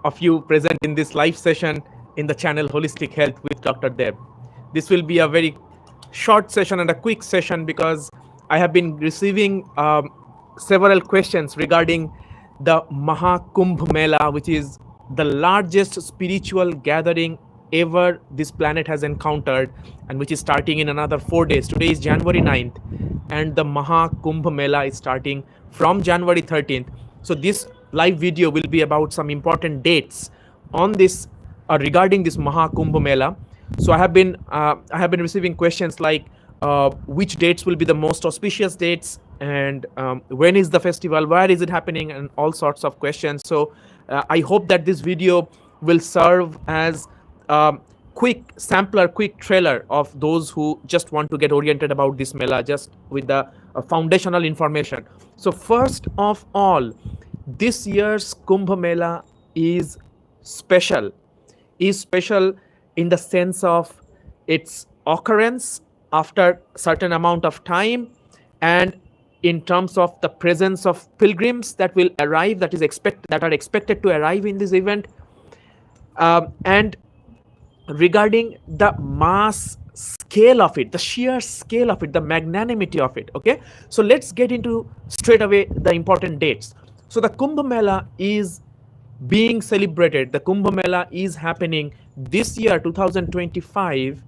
of you present in this live session in the channel Holistic Health with Dr. Deb. This will be a very short session and a quick session because I have been receiving several questions regarding the Maha Kumbh Mela, which is the largest spiritual gathering ever this planet has encountered, and which is starting in another 4 days. Today is January 9th, and the Maha Kumbh Mela is starting from January 13th. So this live video will be about some important dates on this regarding this Maha Kumbh Mela. So I have been receiving questions like which dates will be the most auspicious dates, and when is the festival, where is it happening, and all sorts of questions. So I hope that this video will serve as quick sampler, quick trailer of those who just want to get oriented about this Mela, just with the foundational information. So first of all, this year's Kumbh Mela is special in the sense of its occurrence after certain amount of time, and in terms of the presence of pilgrims that will arrive, that are expected to arrive in this event, and regarding the mass scale of it, the sheer scale of it, the magnanimity of it. Okay, so let's get into straight away the important dates. So the Kumbh Mela is being celebrated. The Kumbh Mela is happening this year, 2025,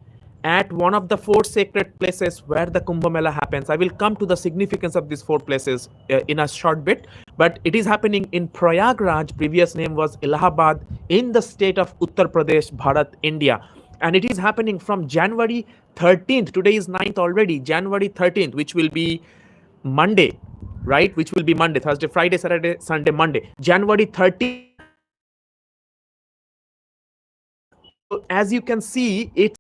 at one of the 4 sacred places where the Kumbh Mela happens. I will come to the significance of these 4 places in a short bit, but it is happening in Prayagraj. Previous name was Allahabad, in the state of Uttar Pradesh, Bharat, India. And it is happening from January 13th. Today is 9th already. January 13th, which will be Monday, right? Which will be Monday, Thursday, Friday, Saturday, Sunday, Monday. January 13th. As you can see, it's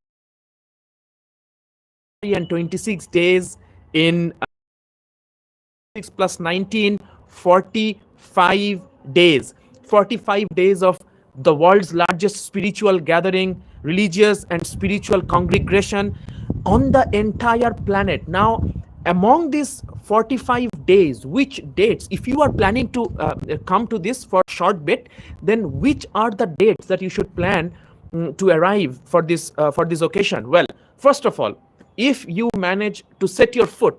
and 26 days in 6 plus 19, 45 days. 45 days of the world's largest spiritual gathering, religious and spiritual congregation on the entire planet. Now, among these 45 days, which dates, if you are planning to come to this for a short bit, then which are the dates that you should plan to arrive for this occasion? Well, first of all, if you manage to set your foot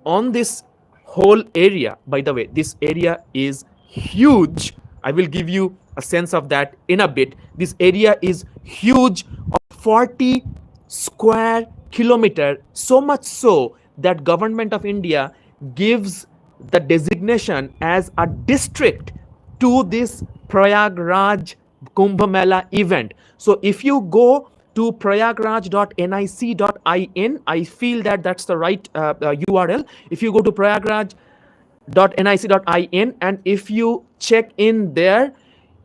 on this whole area, by the way, this area is huge. I will give you a sense of that in a bit. This area is huge, of 40 square kilometer, so much so that Government of India gives the designation as a district to this Prayagraj Kumbh Mela event. So if you go to prayagraj.nic.in, I feel that that's the right URL. If you go to prayagraj.nic.in and if you check in there,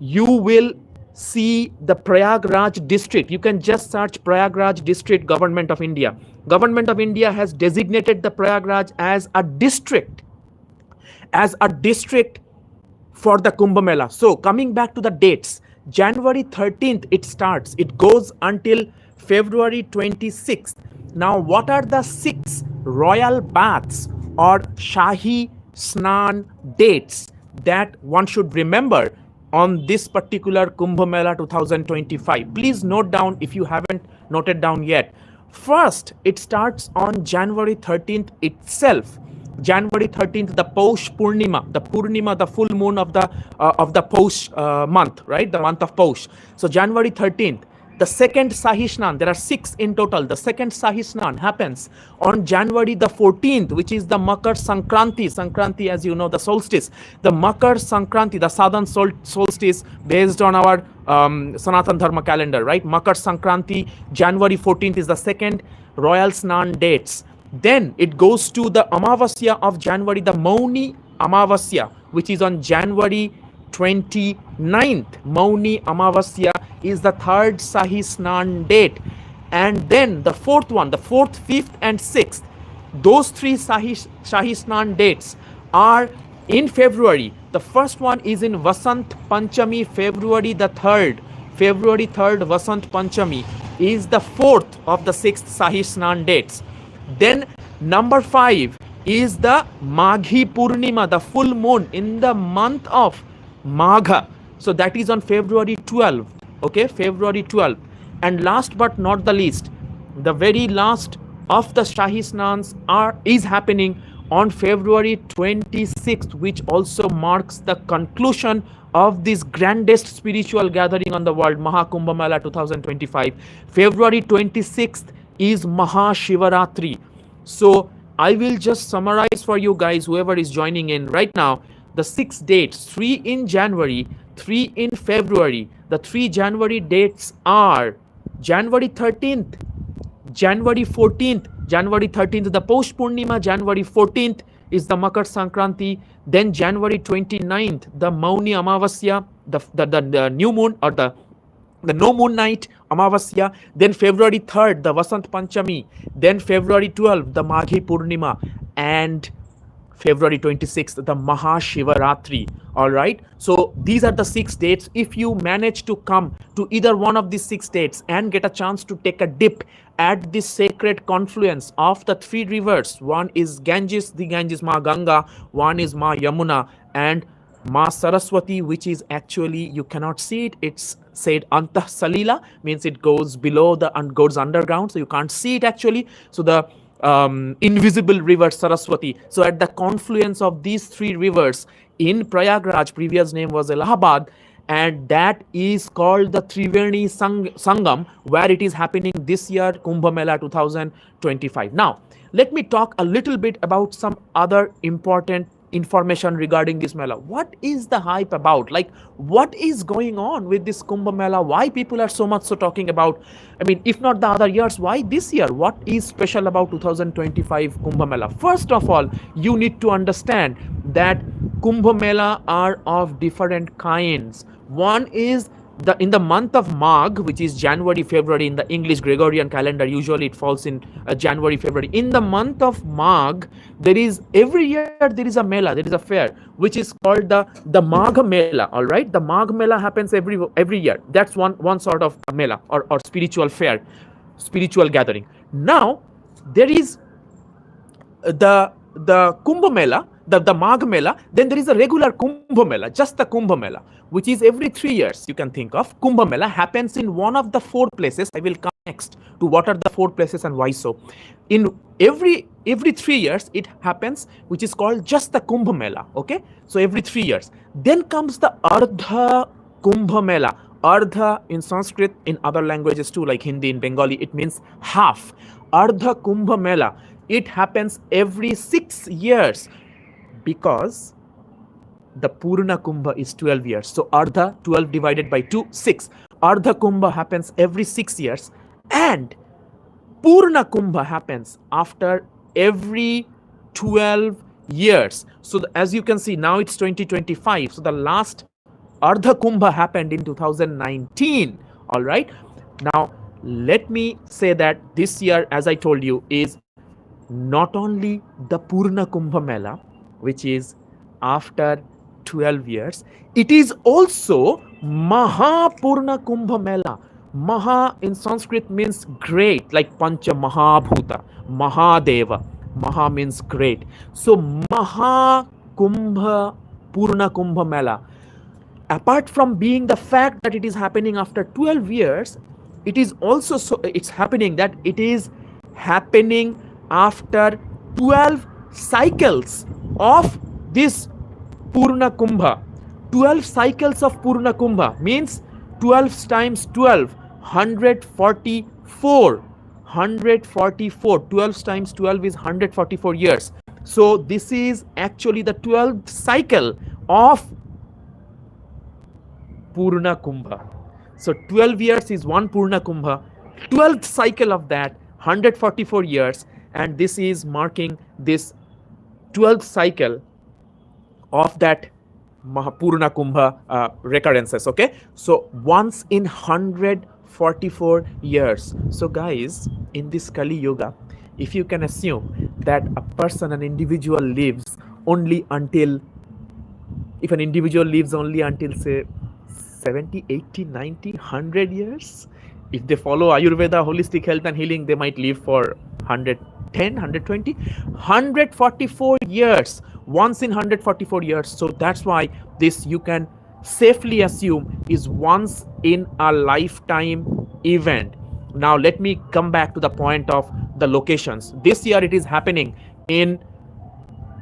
you will see the Prayagraj district. You can just search Prayagraj district, Government of India. Government of India has designated the Prayagraj as a district for the Kumbh Mela. So coming back to the dates, January 13th it starts. It goes until February 26th. Now, what are the 6 royal baths or Shahi Snan dates that one should remember on this particular Kumbh Mela 2025? Please note down if you haven't noted down yet. First, it starts on January 13th itself. January 13th, the Paush Purnima, the full moon of the Paush month, right? The month of Paush. So January 13th, the second Shahi Snan, there are 6 in total. The second Shahi Snan happens on January the 14th, which is the Makar Sankranti. Sankranti, as you know, the solstice. The Makar Sankranti, the southern solstice based on our Sanatana Dharma calendar, right? Makar Sankranti, January 14th is the second royal Snan dates. Then it goes to the Amavasya of January, the Mauni Amavasya, which is on January 29th. Mauni Amavasya is the third Shahi Snan date. And then the fourth one, the 4th, 5th and 6th, those 3 Shahi Snan dates are in February. The first one is in Vasant Panchami, February the 3rd. February 3rd, Vasant Panchami is the 4th of the 6th Shahi Snan dates. Then number 5 is the Maghi Purnima, the full moon in the month of Magha. So that is on February 12th. Okay, February 12th. And last but not the least, the very last of the Shahi Snans is happening on February 26th, which also marks the conclusion of this grandest spiritual gathering on the world, Maha Kumbh Mela 2025. February 26th is Maha Shivaratri. So I will just summarize for you guys, whoever is joining in right now, the 6 dates: 3 in January, 3 in February. The 3 January dates are January 13th, January 14th, January 13th, the Posh Purnima, January 14th is the Makar Sankranti, then January 29th, the Mauni Amavasya, the new moon, or the no moon night, Amavasya, then February 3rd, the Vasant Panchami, then February 12th, the Maghi Purnima, and February 26th, the Maha Shivaratri. All right. So these are the 6 dates. If you manage to come to either one of these 6 dates and get a chance to take a dip at this sacred confluence of the 3 rivers, one is Ganges, the Ganges Ma Ganga, one is Ma Yamuna, and Ma Saraswati, which is actually, you cannot see it. It's said Antah Salila, means it goes below and goes underground. So you can't see it actually. So the invisible river Saraswati. So at the confluence of these 3 rivers in Prayagraj, previous name was Allahabad, and that is called the Triveni Sangam, where it is happening this year, Kumbh Mela 2025. Now, let me talk a little bit about some other important information regarding this Mela. What is the hype about? Like, what is going on with this Kumbh Mela? Why people are so much so talking about? I mean, if not the other years, why this year? What is special about 2025 Kumbh Mela? First of all, you need to understand that Kumbh Mela are of different kinds. One is in the month of Magh, which is January, February in the English Gregorian calendar. Usually it falls in January, February. In the month of Magh, there is every year there is a Mela, there is a fair, which is called the Magh Mela. All right, the Magh Mela happens every year. That's one sort of Mela or spiritual fair, spiritual gathering. Now there is the Kumbh Mela, the Magh Mela. Then there is a regular Kumbh Mela, just the Kumbh Mela, which is every 3 years. You can think of Kumbh Mela happens in one of the 4 places. I will come next to what are the 4 places and why so. In every 3 years it happens, which is called just the Kumbh Mela. Okay, so every 3 years. Then comes the Ardha Kumbh Mela. Ardha in Sanskrit, in other languages too, like Hindi, in Bengali, it means half. Ardha Kumbh Mela. It happens every 6 years because the Purna Kumbh is 12 years. So Ardha, 12 divided by 2, 6. Ardha Kumbh happens every 6 years. And Purna Kumbh happens after every 12 years. So as you can see, now it's 2025. So the last Ardha Kumbh happened in 2019. All right. Now, let me say that this year, as I told you, is not only the Purna Kumbh Mela, which is after 12 years, it is also Maha Purna Kumbh Mela. Maha in Sanskrit means great, like Pancha Mahabhuta, Mahadeva. Maha means great. So Maha Kumbh Purna Kumbh Mela, apart from being the fact that it is happening after 12 years, it is also it's happening that it is happening after 12 cycles of this Purna Kumbha. 12 cycles of Purna Kumbha means 12 times 12, 144. 144. 12 times 12 is 144 years. So this is actually the 12th cycle of Purna Kumbha. So 12 years is one Purna Kumbha. 12th cycle of that, 144 years. And this is marking this 12th cycle of that Mahapurna Kumbha recurrences. Okay, so once in 144 years. So guys, in this Kali Yuga, if you can assume that a person, an individual lives only until, if an individual lives only until say 70, 80, 90, 100 years, if they follow Ayurveda, holistic health and healing, they might live for 110, 120, 144 years, once in 144 years. So that's why this, you can safely assume is once in a lifetime event. Now let me come back to the point of the locations. This year it is happening in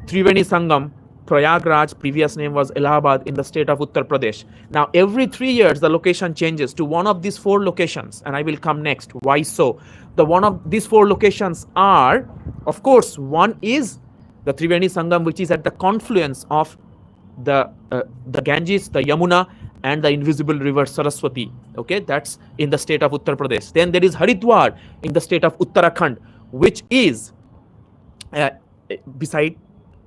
Triveni Sangam, Prayagraj, previous name was Allahabad, in the state of Uttar Pradesh. Now, every 3 years, the location changes to one of these 4 locations, and I will come next. Why so? The one of these 4 locations are, of course, one is the Triveni Sangam, which is at the confluence of the Ganges, the Yamuna, and the invisible river Saraswati. Okay, that's in the state of Uttar Pradesh. Then there is Haridwar in the state of Uttarakhand, which is beside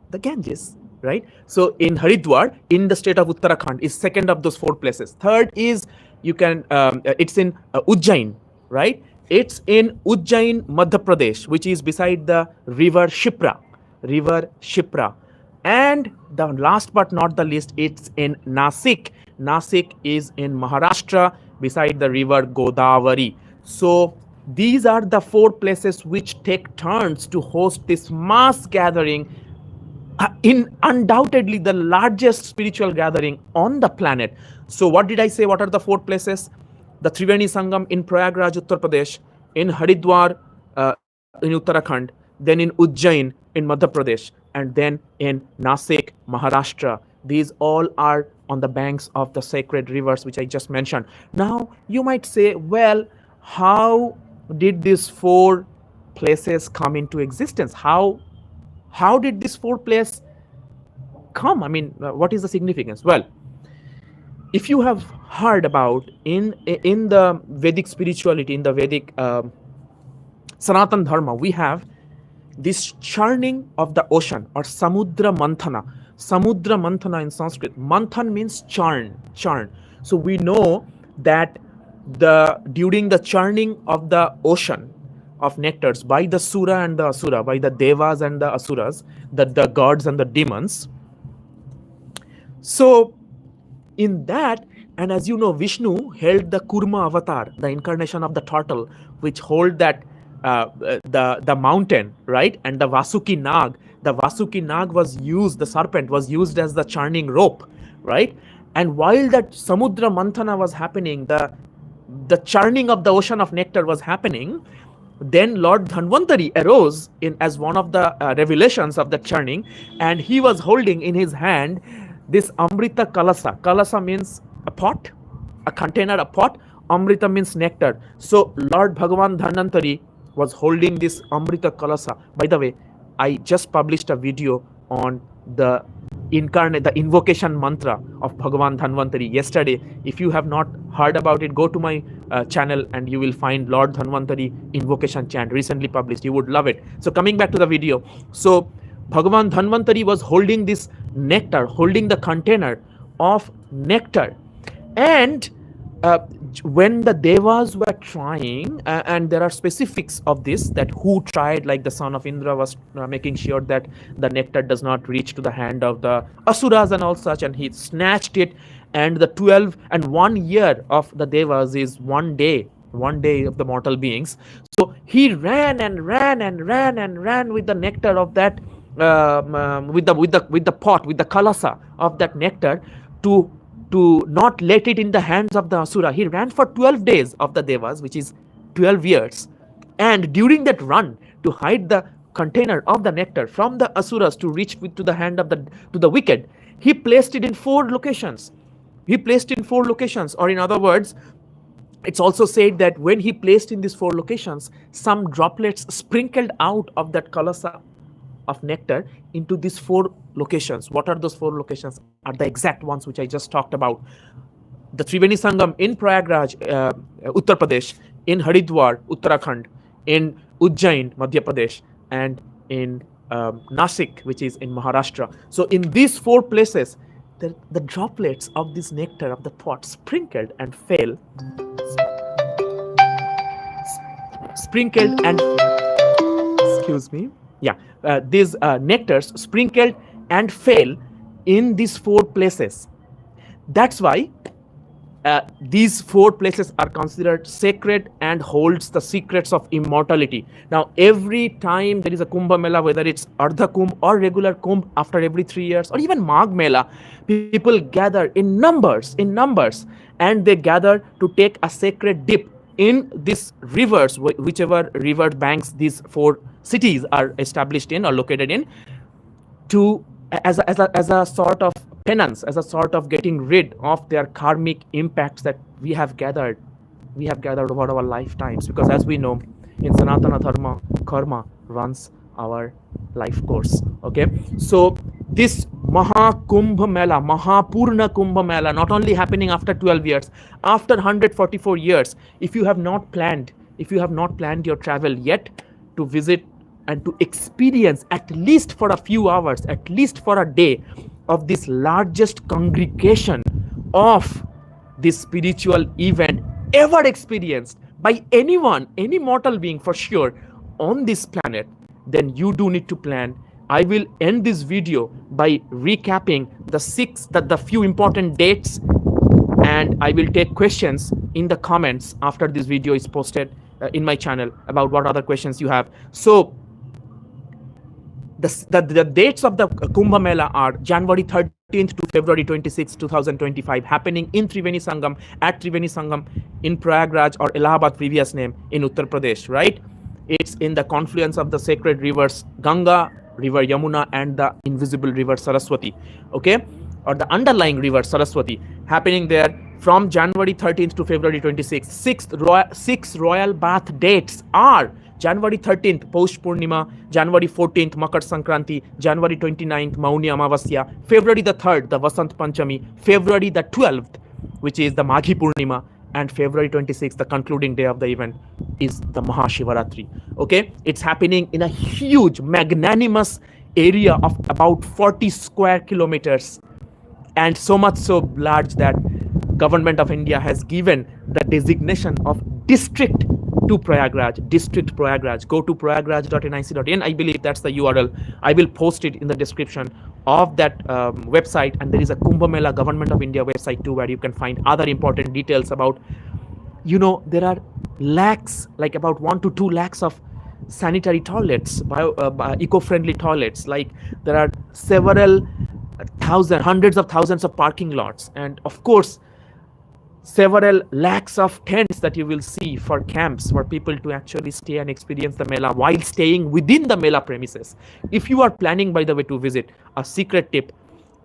the Ganges, right? So in Haridwar, in the state of Uttarakhand, is second of those 4 places. Third is it's in Ujjain, right? It's in Ujjain, Madhya Pradesh, which is beside the river Shipra. And the last but not the least, it's in Nasik. Nasik is in Maharashtra, beside the river Godavari. So these are the 4 places which take turns to host this mass gathering, in undoubtedly the largest spiritual gathering on the planet. So what did I say? What are the 4 places? The Triveni Sangam in Prayagraj, Uttar Pradesh, in Haridwar, in Uttarakhand, then in Ujjain in Madhya Pradesh, and then in Nasik, Maharashtra. These all are on the banks of the sacred rivers which I just mentioned. Now you might say, well, how did these 4 places come into existence? How did this 4 place come? I mean, what is the significance? Well, if you have heard about in the Vedic spirituality, in the Vedic Sanatana Dharma, we have this churning of the ocean, or Samudra Manthana. Samudra Manthana in Sanskrit. Manthan means churn. So we know that during the churning of the ocean of nectars by the Sura and the Asura, by the Devas and the Asuras, the gods and the demons. So in that, and as you know, Vishnu held the Kurma avatar, the incarnation of the turtle, which hold that the mountain, right? And the Vasuki Nag was used, the serpent was used as the churning rope, right? And while that Samudra Manthana was happening, the churning of the ocean of nectar was happening, then Lord Dhanvantari arose as one of the revelations of the churning, and he was holding in his hand this Amrita Kalasa. Kalasa means a pot, a container, a pot. Amrita means nectar. So Lord Bhagavan Dhanvantari was holding this Amrita Kalasa. By the way, I just published a video on the invocation mantra of Bhagavan Dhanvantari yesterday. If you have not heard about it, go to my channel and you will find Lord Dhanvantari invocation chant, recently published. You would love it. So coming back to the video. So Bhagavan Dhanvantari was holding this nectar, holding the container of nectar. And when the Devas were trying, and there are specifics of this, that who tried, like the son of Indra was making sure that the nectar does not reach to the hand of the Asuras and all such, and he snatched it. And the 12 and 1 year of the Devas is 1 day of the mortal beings. So he ran with the nectar of that, with the pot, with the kalasa of that nectar, to not let it in the hands of the Asura. He ran for 12 days of the Devas, which is 12 years. And during that run, to hide the container of the nectar from the Asuras to reach to the hand of the wicked, he placed it in 4 locations. Or in other words, it's also said that when he placed in these 4 locations, some droplets sprinkled out of that kalasa of nectar into these 4 locations. What are those 4 locations? Are the exact ones which I just talked about. The Triveni Sangam in Prayagraj, Uttar Pradesh, in Haridwar, Uttarakhand, in Ujjain, Madhya Pradesh, and in Nasik, which is in Maharashtra. So in these 4 places, the droplets of this nectar of the pot sprinkled and fell. These nectars sprinkled and fell in these 4 places. That's why These four places are considered sacred and holds the secrets of immortality. Now, every time there is a Kumbh Mela, whether it's Ardha Kumbh or regular Kumbh after every 3 years, or even Magh Mela, people gather in numbers, and they gather to take a sacred dip in these rivers, whichever river banks these four cities are established in or located in, to as a sort of penance, as a sort of getting rid of their karmic impacts that we have gathered over our lifetimes. Because as we know, in Sanatana Dharma, karma runs our life course. Okay, so this Maha Kumbh Mela, Maha Purna Kumbh Mela, not only happening after 12 years, after 144 years, if you have not planned, your travel yet to visit and to experience, at least for a few hours, at least for a day, of this largest congregation of this spiritual event ever experienced by anyone, any mortal being for sure on this planet, then you do need to plan. I will end this video by recapping the few important dates, and I will take questions in the comments after this video is posted in my channel about what other questions you have. So the dates of the Kumbh Mela are January 13th to February 26, 2025, happening in Triveni Sangam, at Triveni Sangam in Prayagraj, or Allahabad previous name, in Uttar Pradesh, right? It's in the confluence of the sacred rivers Ganga, river Yamuna, and the invisible river Saraswati, okay? Or the underlying river Saraswati, happening there from January 13th to February 26th. Six royal bath dates are January 13th, Paush Purnima, January 14th, Makar Sankranti, January 29th, Mauni Amavasya, February the 3rd, the Vasant Panchami, February the 12th, which is the Maghi Purnima, and February 26th, the concluding day of the event, is the Mahashivaratri. Okay, it's happening in a huge, magnanimous area of about 40 square kilometers, and so much so large that Government of India has given the designation of district to Prayagraj, district Prayagraj. Go to prayagraj.nic.in. I believe that's the URL. I will post it in the description of that website, and there is a Kumbh Mela Government of India website too, where you can find other important details about, there are lakhs, like about 1 to 2 lakhs of sanitary toilets, eco-friendly toilets. Like there are several hundreds of thousands of parking lots, and of course several lakhs of tents that you will see for camps for people to actually stay and experience the Mela while staying within the Mela premises. If you are planning, by the way, to visit, a secret tip: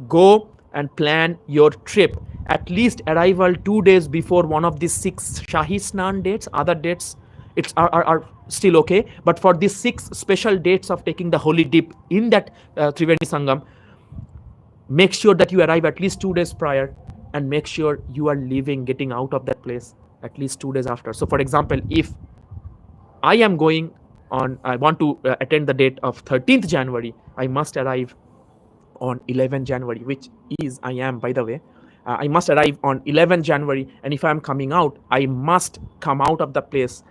go and plan your trip. At least arrival 2 days before one of these 6 Shahi Snan dates. Other dates are still okay, but for these 6 special dates of taking the holy dip in that Triveni Sangam, make sure that you arrive at least 2 days prior, and make sure you are getting out of that place at least 2 days after. So for example, if I want to attend the date of 13th January, I must arrive on 11 January, which is, I am, by the way, I must arrive on 11 January, and if I am coming out, I must come out of the place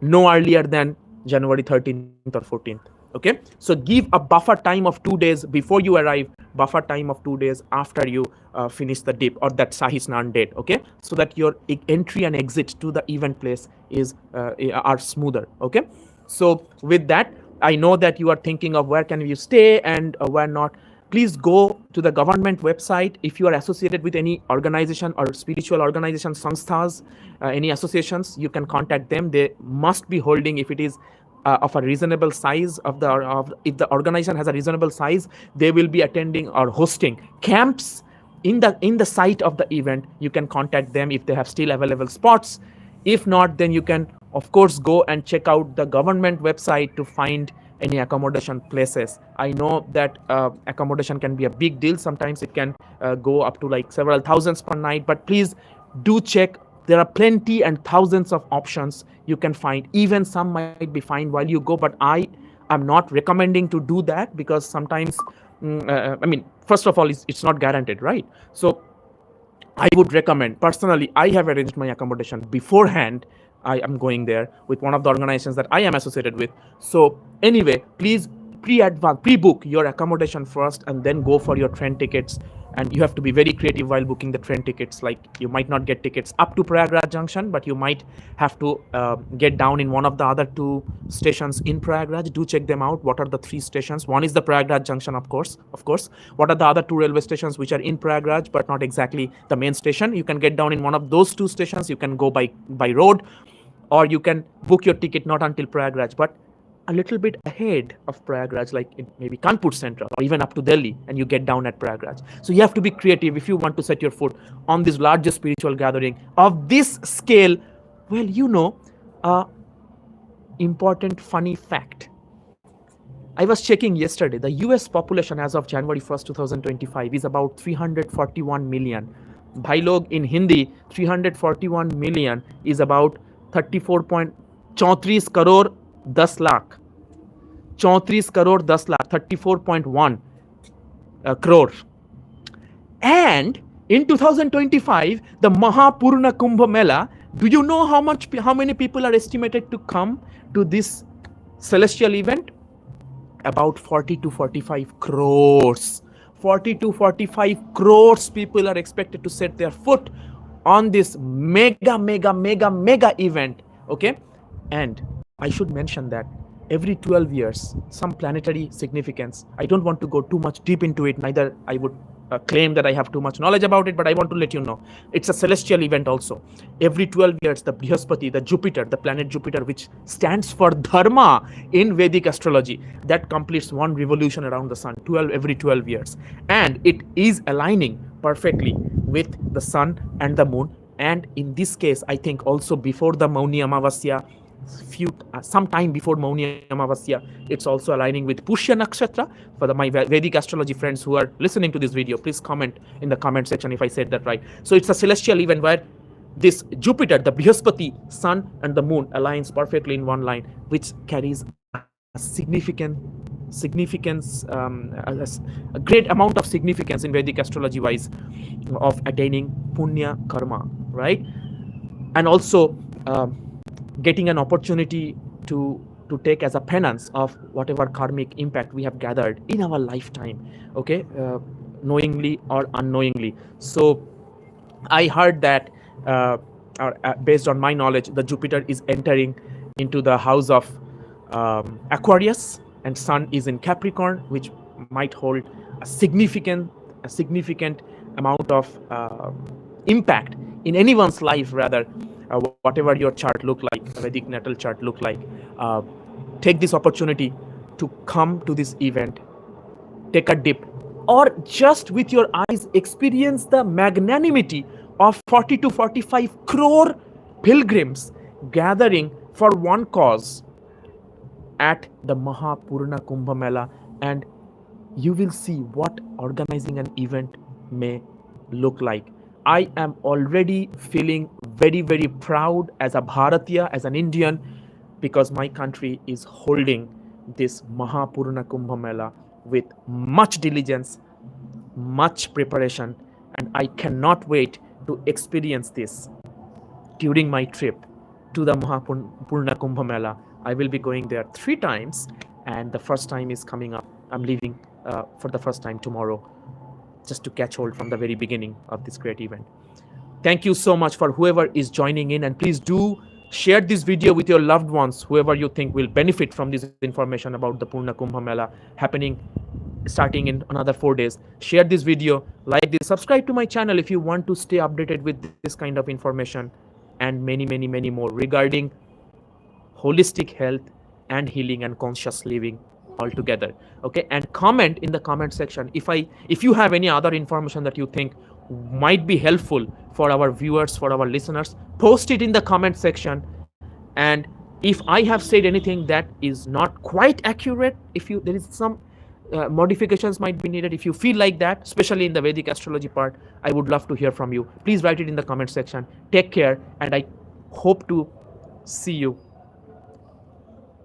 no earlier than January 13th or 14th. Okay, so give a buffer time of 2 days before you arrive, buffer time of 2 days after you finish the dip or that Shahi Snan date. Okay, so that your entry and exit to the event place are smoother. Okay, so with that, I know that you are thinking of where can you stay and where not. Please go to the government website. If you are associated with any organization or spiritual organization, sanstha's, any associations, you can contact them. They must be holding, if it is of a reasonable size, if the organization has a reasonable size, they will be attending or hosting camps in the site of the event. You can contact them if they have still available spots. If not, then you can of course go and check out the government website to find any accommodation places. I know that accommodation can be a big deal. Sometimes it can go up to like several thousands per night, but please do check. There are plenty and thousands of options you can find. Even some might be fine while you go, but I am not recommending to do that, because sometimes, first of all, it's not guaranteed, right? So I would recommend, personally, I have arranged my accommodation beforehand. I am going there with one of the organizations that I am associated with. So anyway, please pre-book your accommodation first, and then go for your train tickets And you have to be very creative while booking the train tickets. Like, you might not get tickets up to Prayagraj Junction, but you might have to get down in one of the other two stations in Prayagraj. Do check them out. What are the three stations? One is the Prayagraj Junction, of course. What are the other two railway stations which are in Prayagraj but not exactly the main station? You can get down in one of those two stations. You can go by road, or you can book your ticket not until Prayagraj, but a little bit ahead of Prayagraj, like in maybe Kanpur Central or even up to Delhi, and you get down at Prayagraj. So you have to be creative if you want to set your foot on this largest spiritual gathering of this scale. Well, important funny fact. I was checking yesterday, the US population as of January 1st, 2025 is about 341 million. Bhai log, in Hindi, 341 million is about 34.34 crore 10 lakh. 34 crore 10 lakh, 34.1 crore. And in 2025, the Maha Purna Kumbh Mela, do you know how many people are estimated to come to this celestial event? About 40 to 45 crores. 40 to 45 crores people are expected to set their foot on this mega event. Okay? And I should mention that every 12 years, some planetary significance. I don't want to go too much deep into it, neither I would claim that I have too much knowledge about it, but I want to let you know. It's a celestial event also. Every 12 years, the Brihaspati, the Jupiter, the planet Jupiter, which stands for Dharma in Vedic astrology, that completes one revolution around the sun, every 12 years. And it is aligning perfectly with the sun and the moon. And in this case, I think also before the Mauni Amavasya, some time before Mauni Amavasya, it's also aligning with Pushya Nakshatra. For my Vedic astrology friends who are listening to this video, please comment in the comment section if I said that right. So it's a celestial event where this Jupiter, the Brihaspati, sun and the moon aligns perfectly in one line, which carries a significance, a great amount of significance in Vedic astrology wise of attaining punya karma, right? And also getting an opportunity to take as a penance of whatever karmic impact we have gathered in our lifetime, okay, knowingly or unknowingly. So I heard that based on my knowledge, the Jupiter is entering into the house of Aquarius, and Sun is in Capricorn, which might hold a significant amount of impact in anyone's life, rather. Whatever your chart look like, Vedic natal chart look like, take this opportunity to come to this event, take a dip, or just with your eyes experience the magnanimity of 40 to 45 crore pilgrims gathering for one cause at the Maha Purna Kumbh Mela, and you will see what organizing an event may look like. I am already feeling very proud as a Bharatiya, as an Indian, because my country is holding this Maha Purna Kumbh Mela with much diligence, much preparation, and I cannot wait to experience this during my trip to the Maha Purna Kumbh Mela. I will be going there 3 times, and the first time is coming up. I'm leaving for the first time tomorrow, just to catch hold from the very beginning of this great event. Thank you so much for whoever is joining in, and please do share this video with your loved ones, whoever you think will benefit from this information about the Purna Kumbh Mela happening starting in another 4 days. Share this video, like this, subscribe to my channel if you want to stay updated with this kind of information and many more regarding holistic health and healing and conscious living altogether. Okay, and comment in the comment section if you have any other information that you think might be helpful for our viewers, for our listeners. Post it in the comment section, and if I have said anything that is not quite accurate, there is some modifications might be needed, if you feel like that, especially in the Vedic astrology part, I would love to hear from you. Please write it in the comment section. Take care, and I hope to see you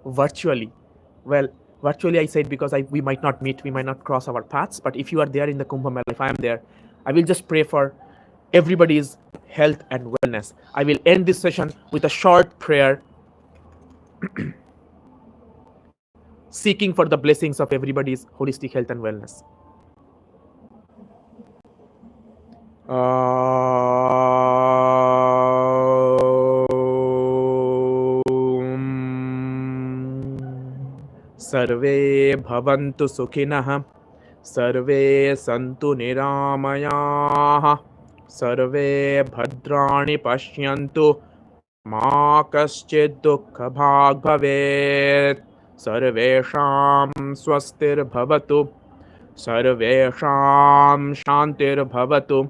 virtually. Well, virtually I said because we might not meet, we might not cross our paths, but if you are there in the Kumbh Mela, if I am there, I will just pray for everybody's health and wellness. I will end this session with a short prayer seeking for the blessings of everybody's holistic health and wellness. सर्वे भवन्तु सुखिनः, सर्वे सन्तु निरामयाः, सर्वे भद्राणि पश्यन्तु, मा कश्चित् दुःखभाग् भवेत्, सर्वेषां स्वस्तिर्भवतु, सर्वेषां शान्तिर्भवतु,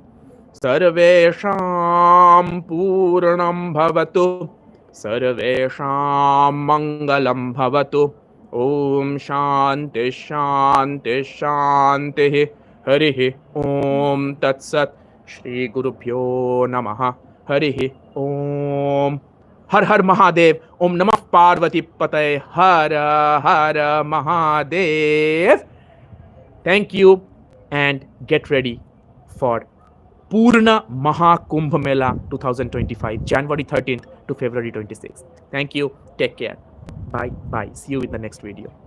सर्वेषां पूर्णं भवतु, सर्वेषां मङ्गलं भवतु। ॐ शान्ति शान्ति शान्तिः। हरिः ॐ तत्सत्। श्रीगुरुभ्यो नमः। हरिः ॐ। हर हर महादेव। ओम नमः पार्वती पतये। हर हर Mahadev. Thank you and get ready for Purna Maha Kumbh Mela 2025, January 13th to February 26th. Thank you. Take care. Bye. Bye. See you in the next video.